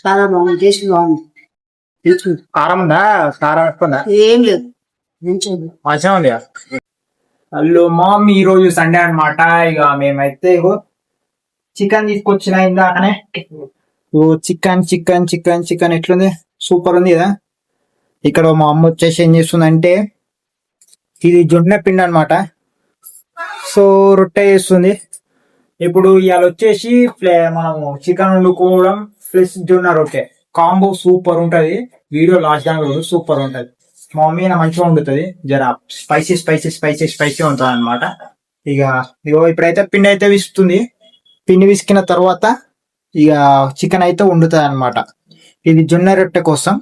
చాలా బాగుంది, టేస్ట్ బాగుంది. కారం ఉందా? కారం ఎక్కువ ఉందా? ఏం లేదు, మంచిగా ఉంది. హలో మామ్, ఈ రోజు సండే అన్నమాట. ఇక మేమైతే ఇగో చికెన్ తీసుకొచ్చిన ఇందాకనే. ఓ చికెన్ చికెన్ చికెన్ చికెన్ ఎట్లుంది? సూపర్ ఉంది కదా. ఇక్కడ మా అమ్మ వచ్చేసి ఏం చేస్తుందంటే, ఇది జొన్న పిండి అనమాట. సో రొట్టె చేస్తుంది. ఇప్పుడు ఇవాళ వచ్చేసి మనము చికెన్ వండుకోవడం ప్లస్ జొన్న రొట్టె కాంబో సూపర్ ఉంటది. వీడియో లాస్ట్ దాకా సూపర్ ఉంటది. మా మమ్మీ మంచిగా వండుతుంది. జర స్పైసీ స్పైసీ స్పైసీ స్పైసీ ఉంటుంది అనమాట. ఇక ఇగో ఇప్పుడైతే పిండి అయితే విసుకుతుంది. పిండి విసికిన తర్వాత ఇక చికెన్ అయితే వండుతుంది అనమాట. ఇది జొన్న రొట్టె కోసం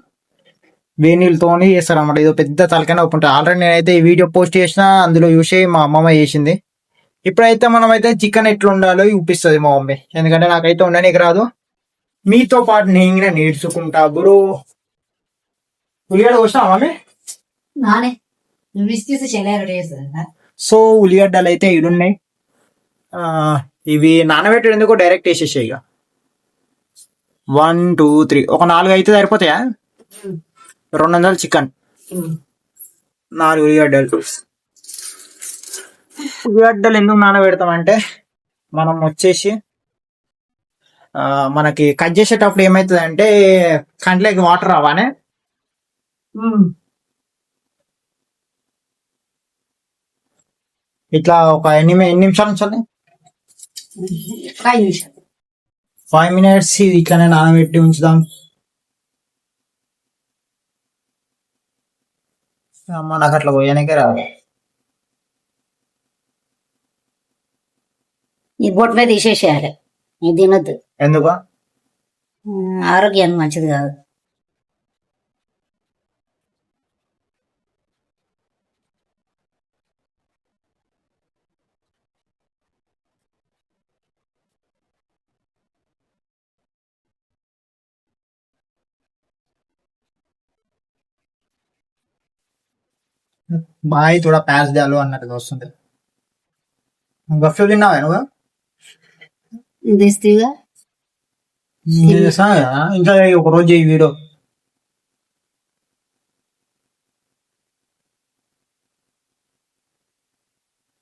వేడి నీళ్ళతోని చేస్తారు అనమాట. ఇది పెద్ద తలకైనా ఒప్పుంటుంది. ఆల్రెడీ నేనైతే ఈ వీడియో పోస్ట్ చేసిన, అందులో చూసి మా అమ్మమ్మ చేసింది. ఇప్పుడైతే మనం అయితే చికెన్ ఎట్లా ఉండాలో చూపిస్తుంది మా మమ్మీ. ఎందుకంటే నాకైతే ఉండడానికి రాదు. మీతో పాటు నేను కూడా నేర్చుకుంటా బ్రో. ఉల్లిగడ్డ కోసినావా మమ్మీ? సో ఉల్లిగడ్డలు అయితే ఇడున్నాయి. ఇవి నానబెట్టడం ఎందుకు, డైరెక్ట్ వేసేసాయి. ఇక 1 2 3 ఒక 4 అయితే సరిపోతాయా? 200 చికెన్, 4 ఉల్లిగడ్డలు. ఉల్లిగడ్డలు ఎందుకు నానబెడతామంటే, మనం వచ్చేసి మనకి కట్ చేసేటప్పుడు ఏమవుతుంది అంటే కంట్లోకి వాటర్ రావానే. ఇట్లా ఒక ఎన్ని నిమిషాల నుంచి 5 minutes ఇట్లానే నానబెట్టి ఉంచుదాం. అమ్మ నాకు అట్లా పోయానికే రాదు. ఈ బొట్టు మీద తీసేసేయాలి, ఇది తినొద్దు. ఎందుకు? ఆరోగ్యానికి మంచిది కాదు. బాయ్ తోడా ప్యాస్ దాలు అన్నట్టుగా వస్తుంది. గఫ్లు తిన్నావా నువ్వు? తీస్తేగా ఇంకా ఒక రోజు ఈ వీడియో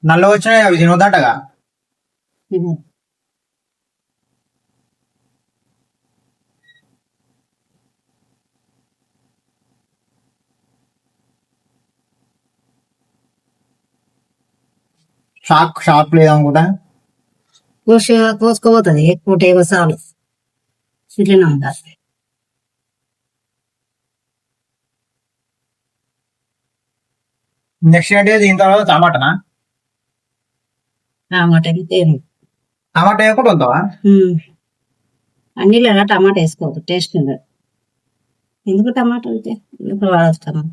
నల్ల వచ్చినాయి, అవి తినొద్దటగా. షాక్ లేదనుకుంటా. కోసుకోపోతుంది ఎక్కువ టేబుల్ ఇట్లనే ఉండాలి. నెక్స్ట్ అంటే దీని తర్వాత టమాటానా? టమాటా టమాటా వేయకుండా ఉందావా? అన్నిలో టమాటా వేసుకోవద్దు, టేస్ట్ ఉండదు. ఎందుకు టమాటా అంటే ఇప్పుడు వాడతాము.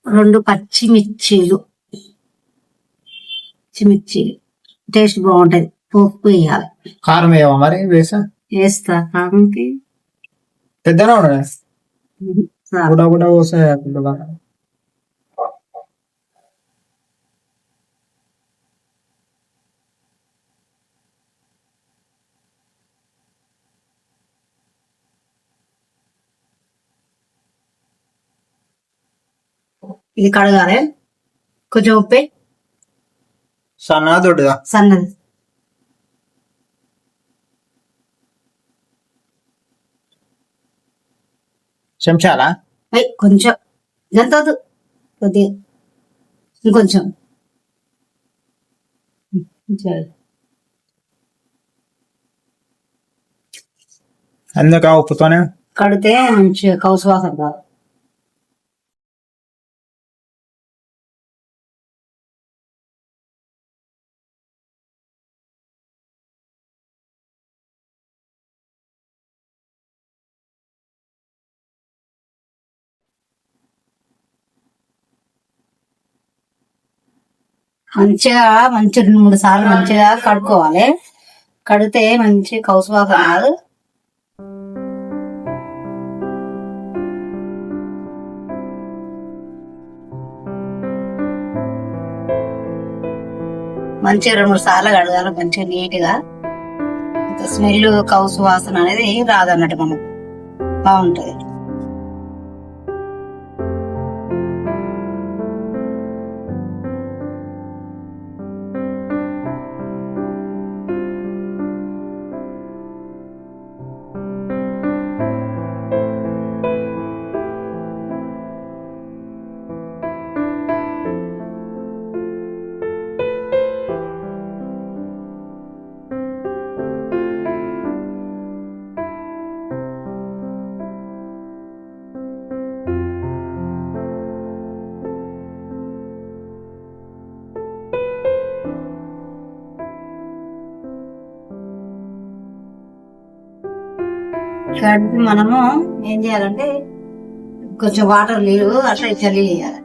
2 పచ్చిమిర్చీలు టేస్ట్ బాగుంటది. పోపు వేయాలి. కారం వేయవా మరి? వేస్తా. కారంకి పెద్దగా ఉండదు, కూడా కూడా వస్తాయి. ఇది కడగాలి. కొంచెం ఉప్పే. సన్నగా దొడ్డుగా? సన్నది. చెంచాలా? కొంచెం, ఎంత కొద్దిగా, ఇంకొంచెం. అందుక ఉప్పుతోనే కడితే మంచిగా కౌసు వాసన కాదు. మంచిగా 2-3 సార్లు మంచిగా కడుక్కోవాలి. కడితే మంచి కౌసు వాసన కాదు. మంచిగా 2-3 సార్లు కడగాలి మంచిగా నీట్ గా. స్మెల్ కౌసు వాసన అనేది రాదన్నట్టు మనకు బాగుంటది. కడిపి మనము ఏం చేయాలంటే కొంచెం వాటర్ నీళ్ళు అట్లా చల్లి వేయాలి.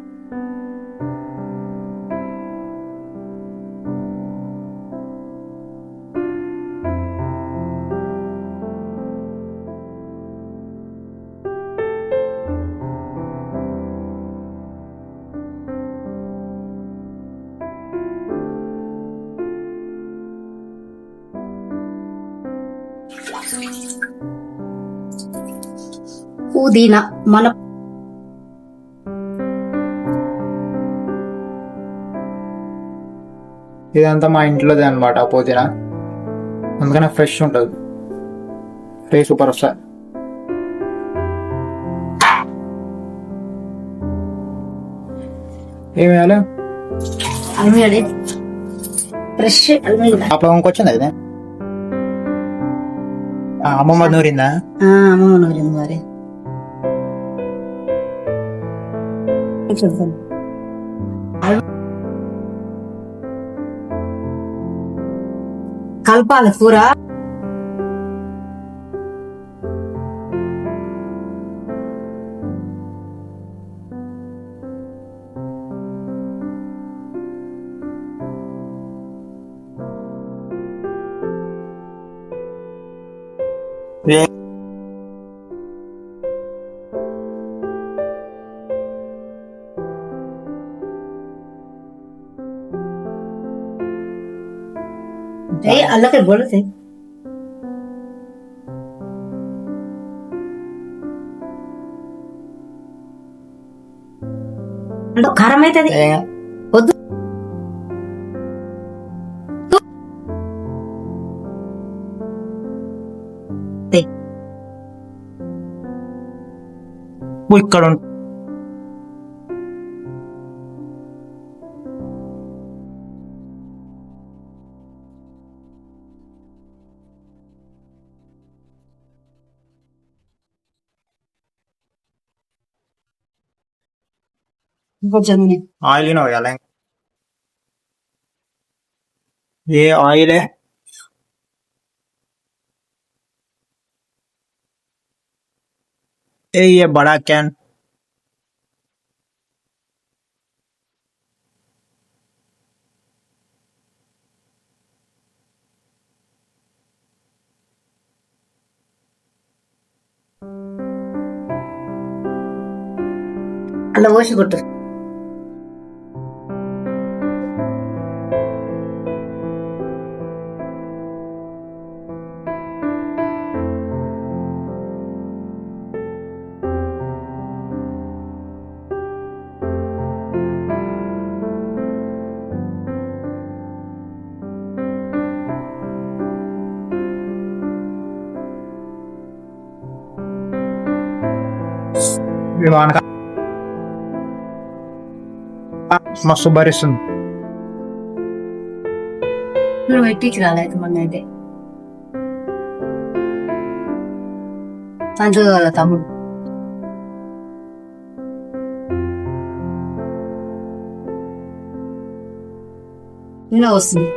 పుదీనా మన ఇదంతా మా ఇంట్లోదే అనమాట పుదీనా, అందుకనే ఫ్రెష్ ఉంటుంది, టేస్ట్ సూపర్ వస్తుంది. ఏమి వేయాలి? అల్మిడి ఫ్రెష్ అల్మిడి అప్పుడు ఇంకొచ్చింది అది అమ్మమ్మ నూరిందా? అమ్మమ్మ నూరింది మరి. కలపాలి కూర. अल्लाह के बोले थे అంటే కారం అవుతుంది వద్దు. ఇక్కడ కొంచెం ఆయిల్ వేయాలి. ఏ ఆయిలే ये बड़ा कैन అలా పోసి కొట్టు. మస్తు భరిస్తుంది. నువ్వు పెట్టించి రాలేదు మొన్న అయితే సంచు తమ్ముడు నేను వస్తుంది.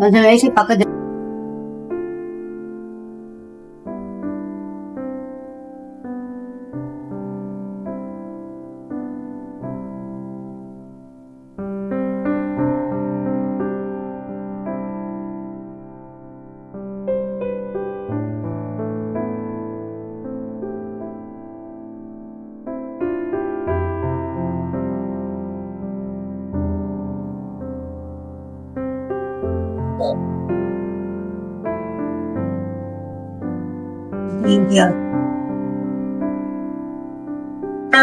కొంచెం వేసి పక్క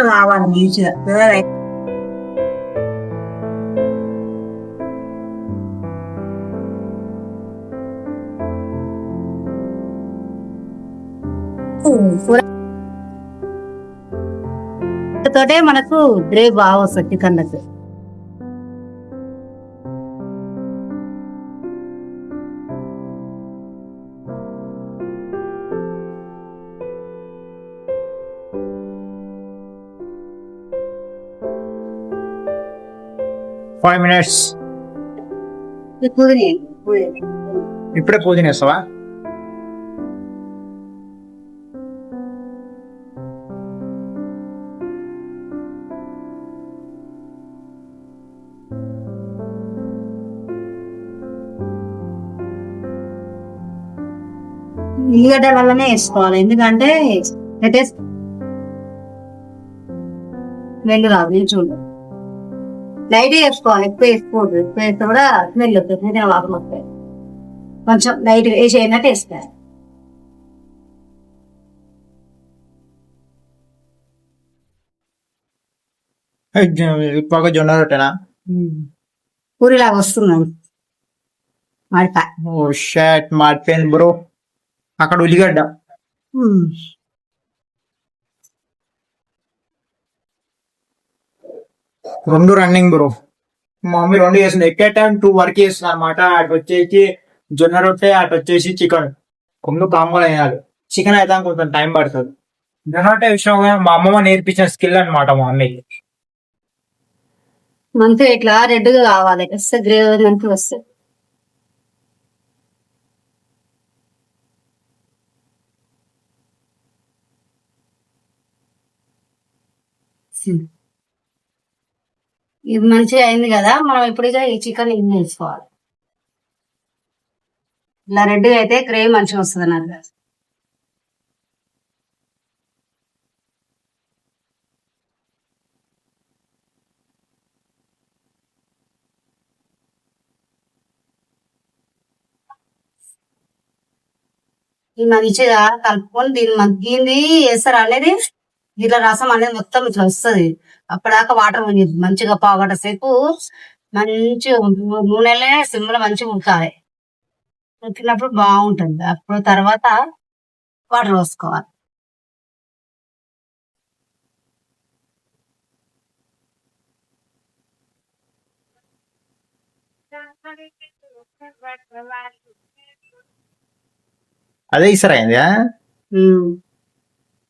రావాలి మంచిగా కూర తోటే మనకు గ్రేవ్ బాగా వస్తుంది చికెన్లకు. Five minutes. ఇప్పుడే పూజ చేస్తావా? ఉల్లిగడ్డ వల్లనే వేసుకోవాలి, ఎందుకంటే స్మెల్ రాదు. నేను చూడు లైట్ వేసుకోవాలి, ఎక్కువ వేసుకోవద్దు. ఎక్కువ వేస్తే కూడా స్మెల్ వస్తుంది, వాసన వస్తాయి. కొంచెం లైట్ వేసి అయినట్టు వేసుకోవాలి. బాగా జొన్న రొట్టెనా? పూరిలాగా వస్తున్నాం మాడికాయ. ఓ షాట్ మాడిపోయింది బ్రో. అక్కడ ఉల్లిగడ్డ రెండు రన్నింగ్ బ్రో. మా మమ్మీ రెండు చేస్తుంది, ఎట్ ఏ టైం 2 వర్క్ చేస్తుంది అనమాట. అటు వచ్చేసి జొన్న రొట్టె, అటు వచ్చేసి చికెన్. కొంచెం కాంబోలు వేయాలి. చికెన్ అయితే కొంచెం టైం పడుతుంది. జొన్న రొట్టె విషయం మా అమ్మమ్మ నేర్పించిన స్కిల్ అనమాట మా మమ్మీకి. మంచిగా ఇట్లా రెడ్గా కావాలి, వస్తే గ్రేవీ మంచిగా వస్తుంది. ఇది మంచిగా అయింది కదా, మనం ఇప్పుడు ఇక ఈ చికెన్ ఇది వేసుకోవాలి. ఇలా రెడ్గా అయితే గ్రేవీ మంచిగా వస్తుంది అన్నారు. ఈ మంచిగా కలుపుకొని దీన్ని మగ్గింది వేస్తారు అనేది, దీంట్లో రసం అనేది మొత్తం ఇట్లా వస్తుంది. అప్పటిదాకా వాటర్ మంచిగా పావుగంట సేపు మంచిగా నూనెలే సిమ్లో మంచిగా ఉడకాలి. ఉడికినప్పుడు బాగుంటుంది. అప్పుడు తర్వాత వాటర్ పోసుకోవాలి. అదే ఈసారి అయిందా?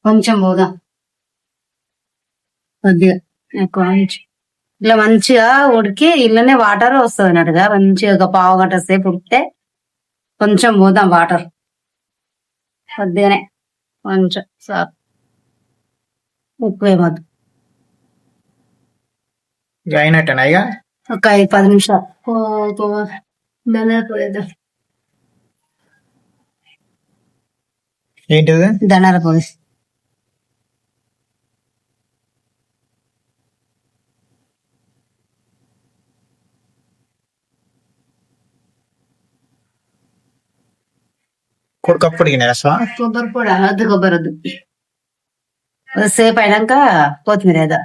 కొంచెం పోదాం కొద్దిగా ఎక్కువ ఇట్లా మంచిగా ఉడికి ఇళ్ళనే వాటర్ వస్తుంది అన్నట్టుగా. మంచిగా ఒక పావుగంట సేపు ఉడికితే కొంచెం పోదాం వాటర్ కొద్దిగానే, కొంచెం సార్ ఎక్కువేమద్దు. అయినట్టేనా ఇక? ఒక 5-10 నిమిషాలు ఏంటిది? ధనియాల పొడి. కొడుకప్పుడు వేస్తావా? కొబ్బరి పొడి వద్దు, కొబ్బరి వద్దు. సేపు అయినాక కొత్తిమీర ఏదో.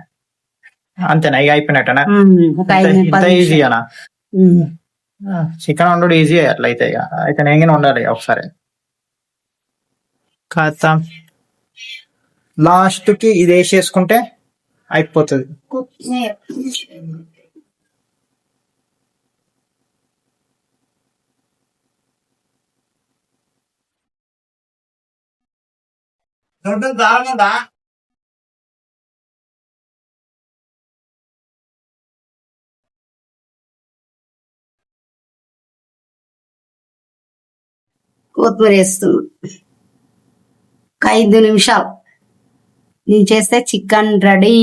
అంతేనా ఇక అయిపోయినట్టేనా? ఒక 5-10 ఈజీనా? చికెన్ వండు ఈజీ అట్లయితే. ఇక అయితే నేను ఉండాలి ఒకసారి. కాస్త లాస్ట్ కి ఇది వేసేసుకుంటే అయిపోతుంది. దారుణంగా కొత్తిమీర వేస్తున్నా. ఒక 5 నిమిషాలు నేను చేస్తే chicken ready.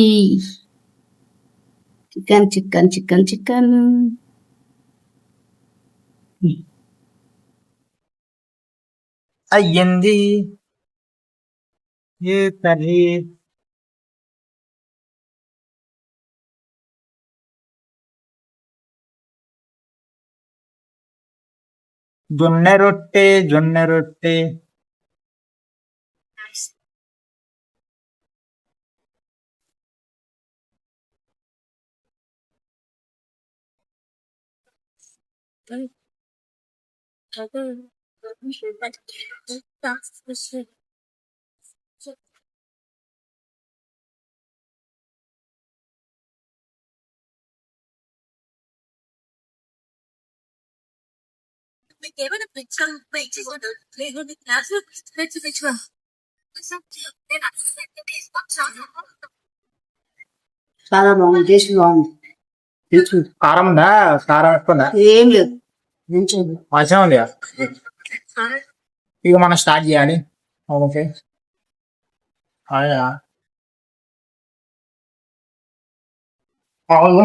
Chicken chicken chicken chicken అయ్యింది ఏ కర్రీ. జొన్న రొట్టె. చాలా బాగుంది, టేస్ట్ బాగుంది. కారం ఉందా? కారం ఎక్కువ ఉందా? ఏం లేదు, మంచిగా మంచిగా ఉంది. ఇక మనం స్టార్ట్ చేయాలి. ఓకే. అవునా? అవును.